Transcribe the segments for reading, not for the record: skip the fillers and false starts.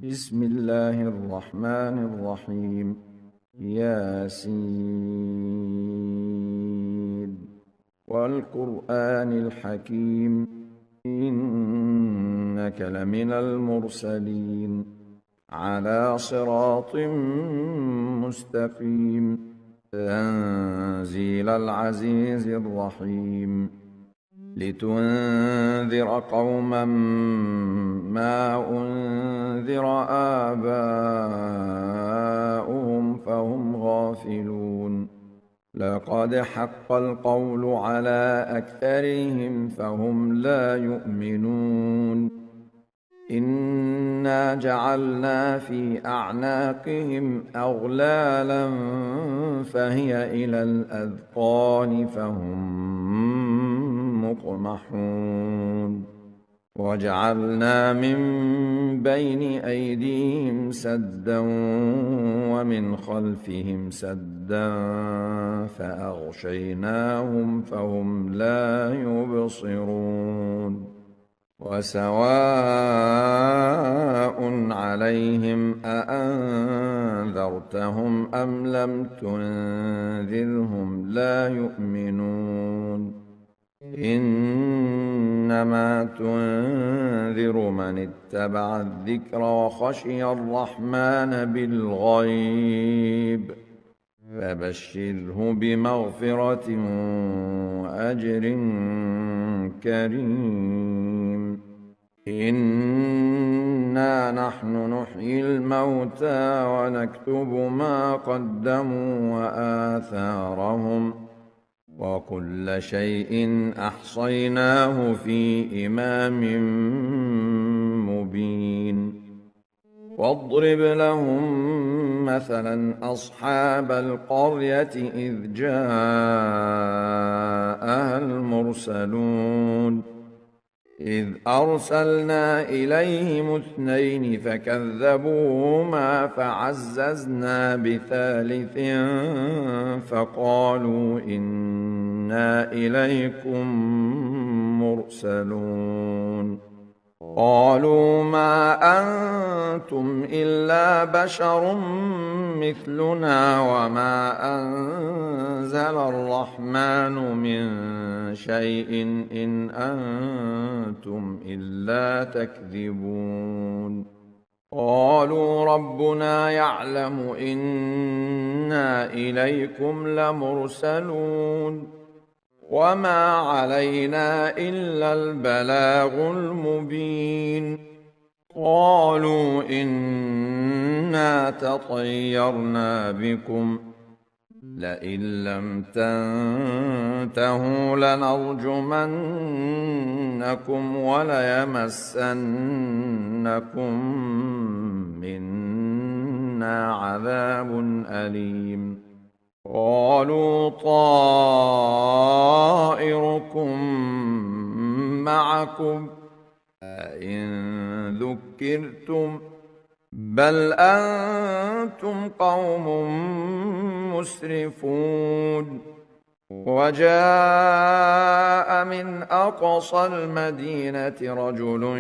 بسم الله الرحمن الرحيم. ياسين والقرآن الحكيم، إنك لمن المرسلين على صراط مستقيم، تنزيل العزيز الرحيم، لتنذر قوما ما أنذر آباؤهم فهم غافلون. لقد حق القول على أكثرهم فهم لا يؤمنون. إنا جعلنا في أعناقهم أغلالا فهي إلى الأذقان فهم مقمحون. وجعلنا من بين أيديهم سدا ومن خلفهم سدا فأغشيناهم فهم لا يبصرون. وسواء عليهم أأنذرتهم أم لم تنذرهم لا يؤمنون. إنما تنذر من اتبع الذكر وخشي الرحمن بالغيب، فبشره بمغفرة وأجر كريم. إنا نحن نحيي الموتى ونكتب ما قدموا وآثارهم، وكل شيء أحصيناه في إمام مبين. واضرب لهم مثلا أصحاب القرية إذ جاءها المرسلون إذ أرسلنا إليهم 2 فكذبوهما فعززنا بثالث فقالوا إنا إليكم مرسلون. قالوا ما أنتم إلا بشر مثلنا وما أنزل الرحمن من شيء إن أنتم إلا تكذبون. قالوا ربنا يعلم إنا إليكم لمرسلون وما علينا إلا البلاغ المبين. قالوا إنا تطيرنا بكم لئن لم تنتهوا لنرجمنكم وليمسنكم منا عذاب أليم. قالوا طائركم معكم أئن ذكرتم بل أنتم قوم مسرفون. وجاء من أقصى المدينة رجل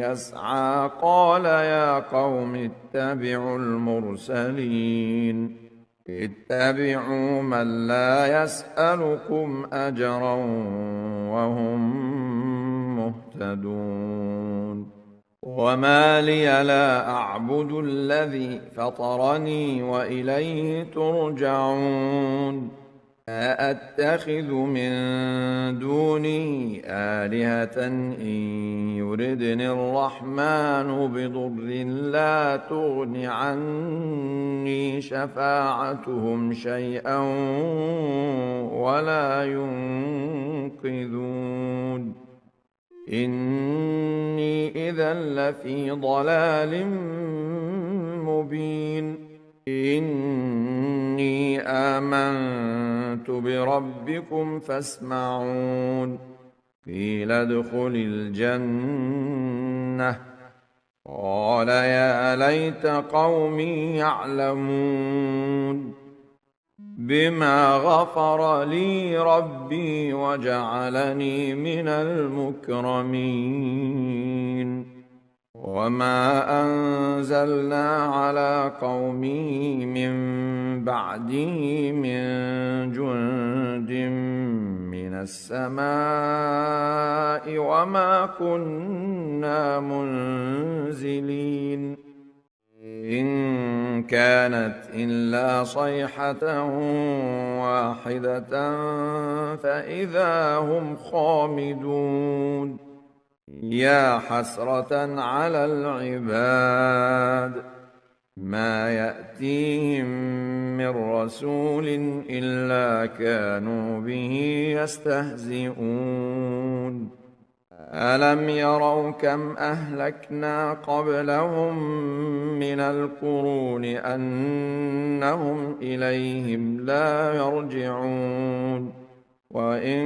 يسعى قال يا قوم اتبعوا المرسلين اتبعوا من لا يسألكم أجرا وهم مهتدون. وما لي لا أعبد الذي فطرني وإليه ترجعون. أأتخذ من دونه آلهة إن يردني الرحمن بضر لا تغن عني شفاعتهم شيئا ولا ينقذون. إني إذا لفي ضلال مبين. إني آمنت بربكم فاسمعون. قيل ادخل الجنة قال يا ليت قومي يعلمون. بما غفر لي ربي وجعلني من المكرمين. وما أنزلنا على قومه من بعده من جند من السماء وما كنا منزلين إن كانت إلا صيحة واحدة فإذا هم خامدون يا حسرة على العباد ما يأتيهم من رسول إلا كانوا به يستهزئون ألم يروا كم أهلكنا قبلهم من القرون أنهم إليهم لا يرجعون وإن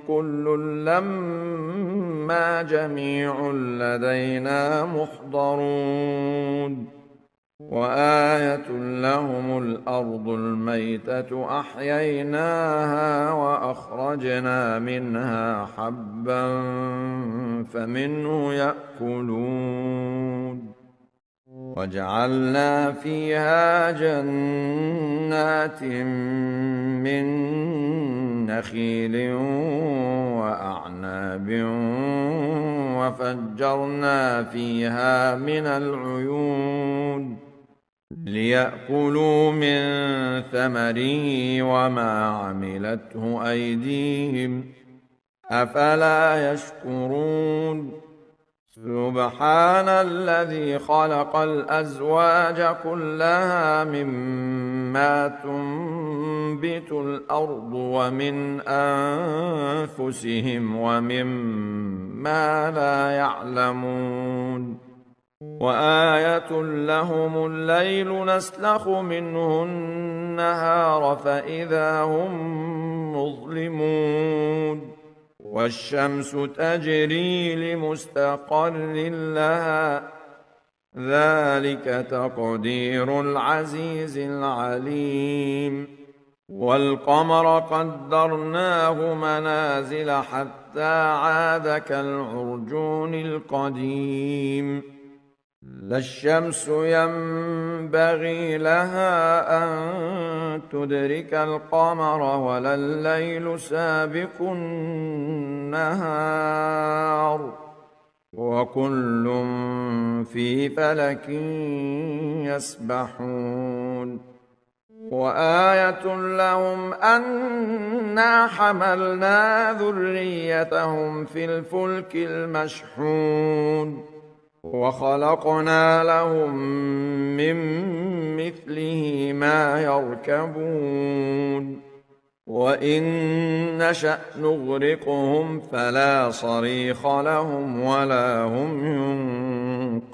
كل لما جميع لدينا محضرون وآية لهم الأرض الميتة أحييناها وأخرجنا منها حبا فمنه يأكلون وجعلنا فيها جنات من نخيل وأعناب وفجرنا فيها من العيون ليأكلوا من ثمره وما عملته أيديهم أفلا يشكرون سبحان الذي خلق الأزواج كلها مما تنبت الأرض ومن أنفسهم ومما لا يعلمون وآية لهم الليل نسلخ منه النهار فإذا هم مظلمون والشمس تجري لمستقر لها ذلك تقدير العزيز العليم والقمر قدرناه منازل حتى عاد كالعرجون القديم لا الشمس ينبغي لها أن تدرك القمر ولا الليل سابق النهار وكل في فلك يسبحون وآية لهم أنا حملنا ذريتهم في الفلك المشحون وخلقنا لهم من مثله ما يركبون وإن نشأ نغرقهم فلا صريخ لهم ولا هم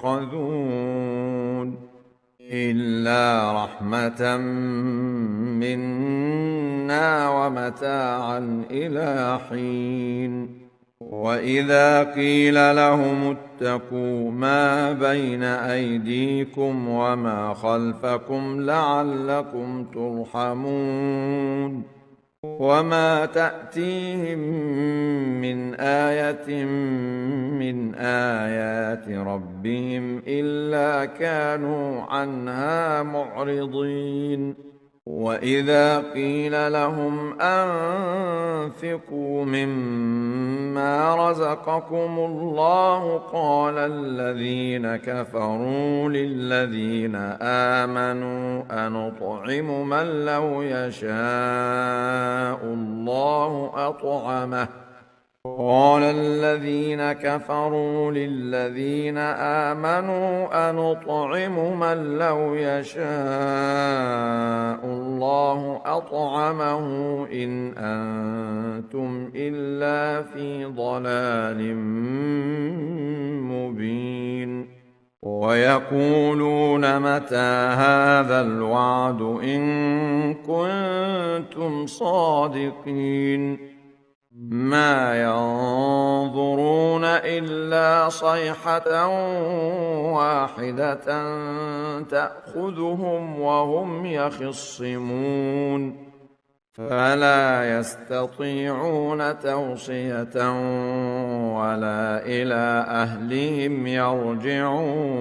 ينقذون إلا رحمة منا ومتاعا إلى حين وإذا قيل لهم اتقوا ما بين أيديكم وما خلفكم لعلكم ترحمون وما تأتيهم من آية من آيات ربهم إلا كانوا عنها معرضين وإذا قيل لهم أنفقوا مما رزقكم الله قال الذين كفروا للذين آمنوا أنطعم من لو يشاء الله أطعمه قال الذين كفروا للذين آمنوا أنطعم من لو يشاء الله أطعمه إن أنتم إلا في ضلال مبين ويقولون متى هذا الوعد إن كنتم صادقين ما ينظرون إلا صيحة واحدة تأخذهم وهم يخصمون فلا يستطيعون توصية ولا إلى أهلهم يرجعون.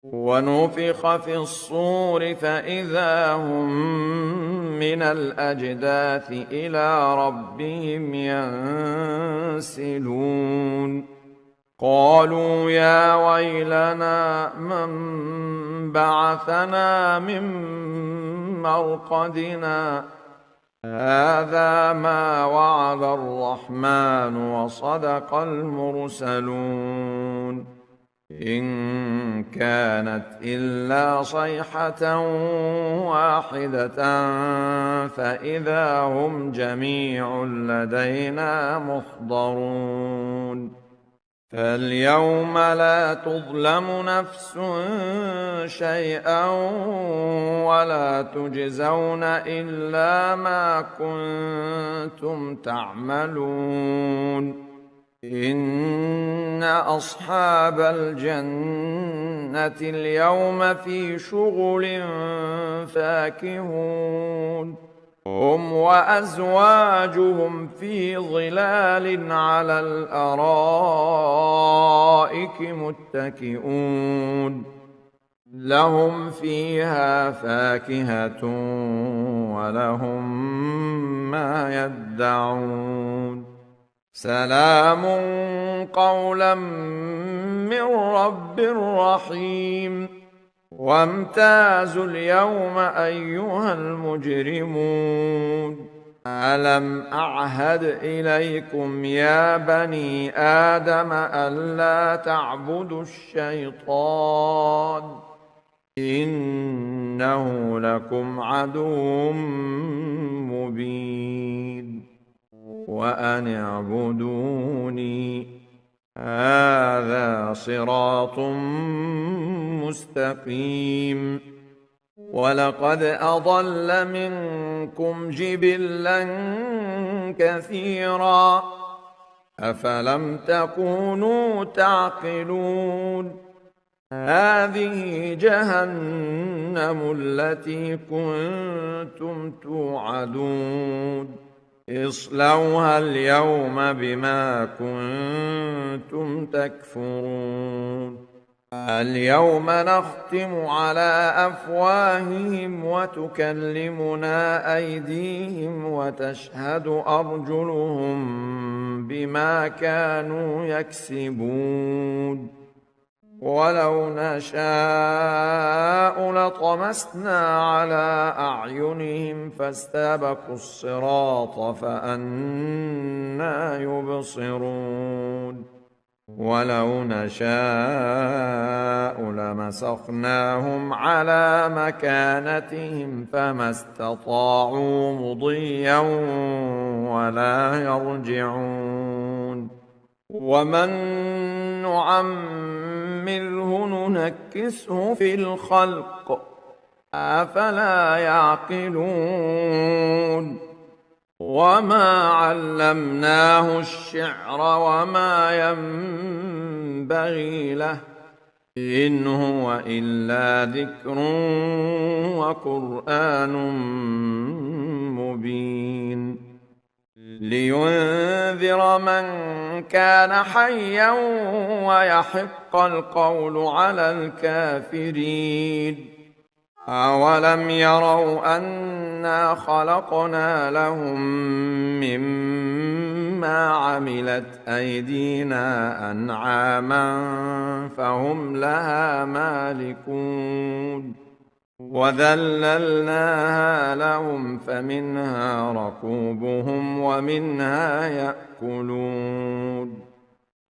ونفخ في الصور فإذا هم من الأجداث إلى ربهم ينسلون. قالوا يا ويلنا من بعثنا من مرقدنا هذا ما وعد الرحمن وصدق المرسلون. إن كانت إلا صيحة واحدة فإذا هم جميع لدينا محضرون. فاليوم لا تظلم نفس شيئا ولا تجزون إلا ما كنتم تعملون. إن أصحاب الجنة اليوم في شغل فاكهون. هم وأزواجهم في ظلال على الأرائك متكئون. لهم فيها فاكهة ولهم ما يدعون. سلام قولا من رب رحيم. وامتازوا اليوم أيها المجرمون. ألم أعهد إليكم يا بني آدم ألا تعبدوا الشيطان إنه لكم عدو مبين. وأن اعبدوني هذا صراط مستقيم. ولقد أضل منكم جبلا كثيرا أفلم تكونوا تعقلون. هذه جهنم التي كنتم توعدون اصلوها اليوم بما كنتم تكفرون. اليوم نختم على أفواههم وتكلمنا أيديهم وتشهد أرجلهم بما كانوا يكسبون. ولو نشاء لطمسنا على أعينهم فاستبقوا الصراط فأنى يبصرون. ولو نشاء لمسخناهم على مكانتهم فما استطاعوا مضيا ولا يرجعون. ومن نعمره ننكسه في الخلق أفلا يعقلون. وما علمناه الشعر وما ينبغي له إن هو إلا ذكر وقرآن مبين. لينذر من كان حيا ويحق القول على الكافرين. أولم يروا أنا خلقنا لهم مما عملت أيدينا أنعاما فهم لها مالكون. وذللناها لهم فمنها ركوبهم ومنها يأكلون.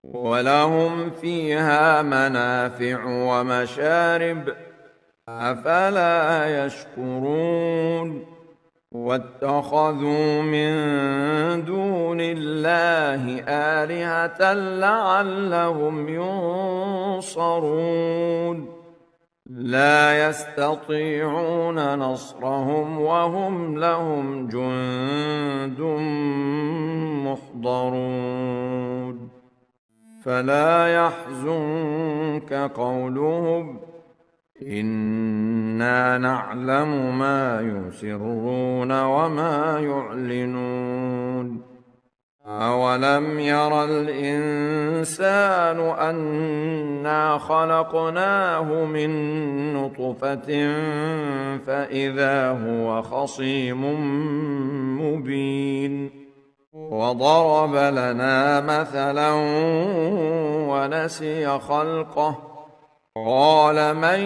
ولهم فيها منافع ومشارب أفلا يشكرون. واتخذوا من دون الله آلهة لعلهم ينصرون. لا يستطيعون نصرهم وهم لهم جند محضرون. فلا يحزنك قولهم إنا نعلم ما يسرون وما يعلنون أولم ير الإنسان أنا خلقناه من نطفة فإذا هو خصيم مبين وضرب لنا مثلا ونسي خلقه قال من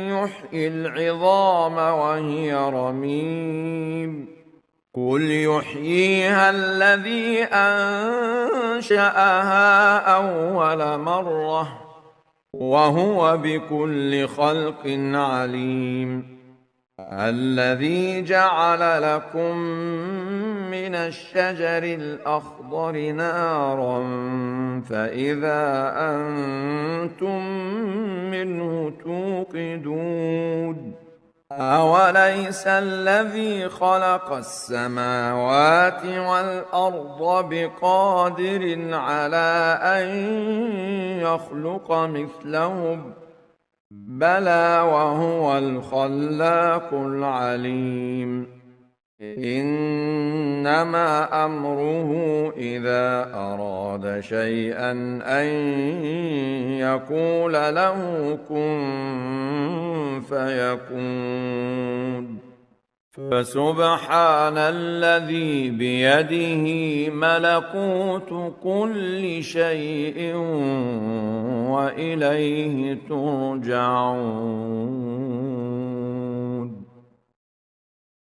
يحيي العظام وهي رميم قل يحييها الذي أنشأها أول مرة وهو بكل خلق عليم الذي جعل لكم من الشجر الأخضر نارا فإذا أنتم منه توقدون أوليس الذي خلق السماوات والأرض بقادر على أن يخلق مثلهم بلى وهو الخلاق العليم إنما أمره إذا أراد شيئا أن يقول له كن فيكون فسبحان الذي بيده ملكوت كل شيء وإليه ترجعون.